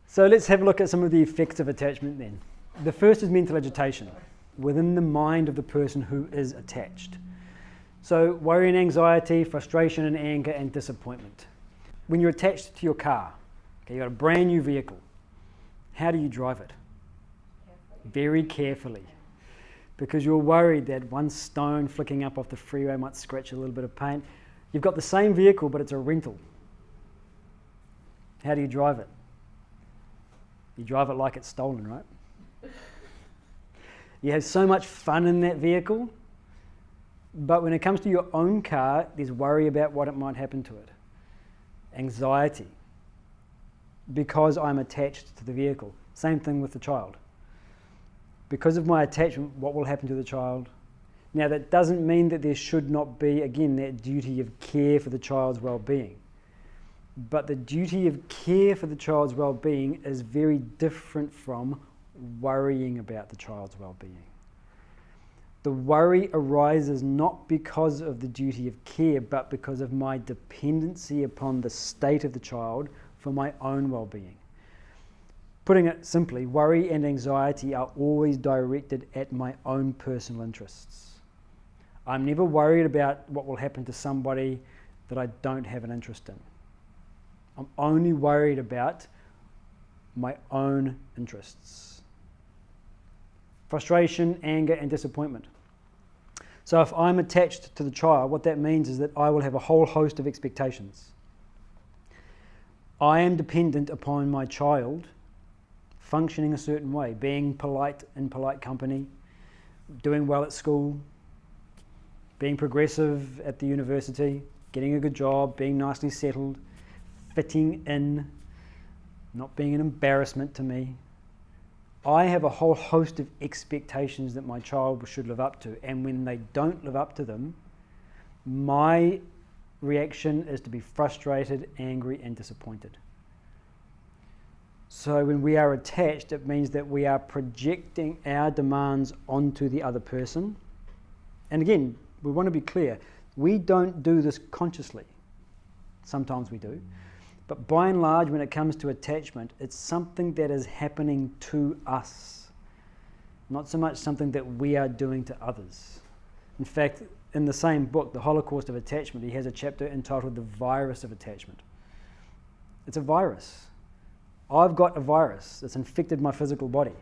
So let's have a look at some of the effects of attachment then. The first is mental agitation within the mind of the person who is attached. So worry and anxiety, frustration and anger and disappointment. When you're attached to your car, okay, you've got a brand new vehicle, how do you drive it? Very carefully. Because you're worried that one stone flicking up off the freeway might scratch a little bit of paint. You've got the same vehicle, but it's a rental. How do you drive it? You drive it like it's stolen, right? You have so much fun in that vehicle, but when it comes to your own car, there's worry about what it might happen to it. Anxiety, because I'm attached to the vehicle. Same thing with the child. Because of my attachment, what will happen to the child? Now, that doesn't mean that there should not be, again, that duty of care for the child's well-being. But the duty of care for the child's well-being is very different from worrying about the child's well-being. The worry arises not because of the duty of care, but because of my dependency upon the state of the child for my own well-being. Putting it simply, worry and anxiety are always directed at my own personal interests. I'm never worried about what will happen to somebody that I don't have an interest in. I'm only worried about my own interests. Frustration, anger, and disappointment. So if I'm attached to the child, what that means is that I will have a whole host of expectations. I am dependent upon my child functioning a certain way, being polite in polite company, doing well at school, being progressive at the university, getting a good job, being nicely settled, fitting in, not being an embarrassment to me. I have a whole host of expectations that my child should live up to, and when they don't live up to them, my reaction is to be frustrated, angry, and disappointed. So when we are attached, it means that we are projecting our demands onto the other person. And again, we want to be clear, we don't do this consciously. Sometimes we do. But by and large, when it comes to attachment, it's something that is happening to us, not so much something that we are doing to others. In fact, in the same book, The Holocaust of Attachment, he has a chapter entitled The Virus of Attachment. It's a virus. I've got a virus that's infected my physical body,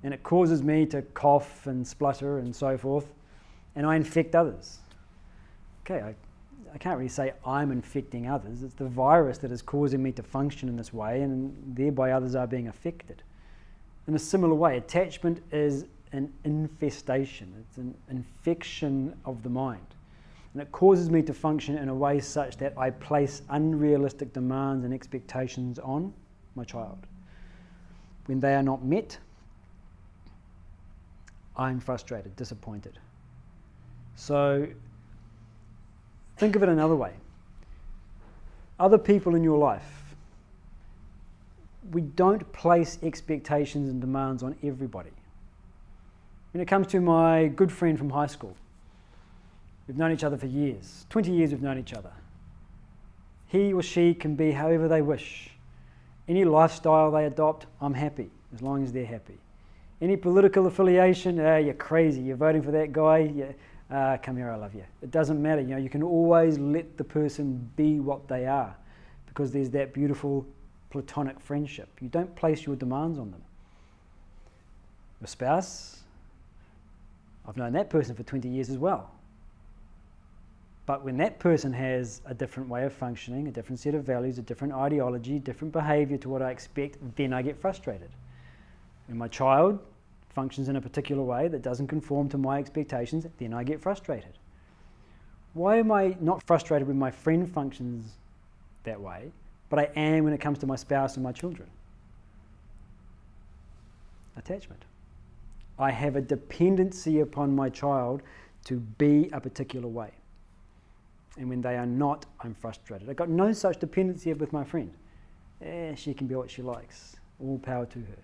and it causes me to cough and splutter and so forth, and I infect others. Okay, I can't really say I'm infecting others. It's the virus that is causing me to function in this way, and thereby others are being affected. In a similar way, attachment is an infestation. It's an infection of the mind. And it causes me to function in a way such that I place unrealistic demands and expectations on my child. When they are not met, I'm frustrated, disappointed. So think of it another way. Other people in your life, we don't place expectations and demands on everybody. When it comes to my good friend from high school, we've known each other for years, 20 years we've known each other. He or she can be however they wish. Any lifestyle they adopt, I'm happy, as long as they're happy. Any political affiliation, you're crazy, you're voting for that guy, come here, I love you. It doesn't matter, you can always let the person be what they are, because there's that beautiful platonic friendship. You don't place your demands on them. Your spouse, I've known that person for 20 years as well. But when that person has a different way of functioning, a different set of values, a different ideology, different behavior to what I expect, then I get frustrated. When my child functions in a particular way that doesn't conform to my expectations, then I get frustrated. Why am I not frustrated when my friend functions that way, but I am when it comes to my spouse and my children? Attachment. I have a dependency upon my child to be a particular way. And when they are not, I'm frustrated. I've got no such dependency with my friend. She can be what she likes. All power to her.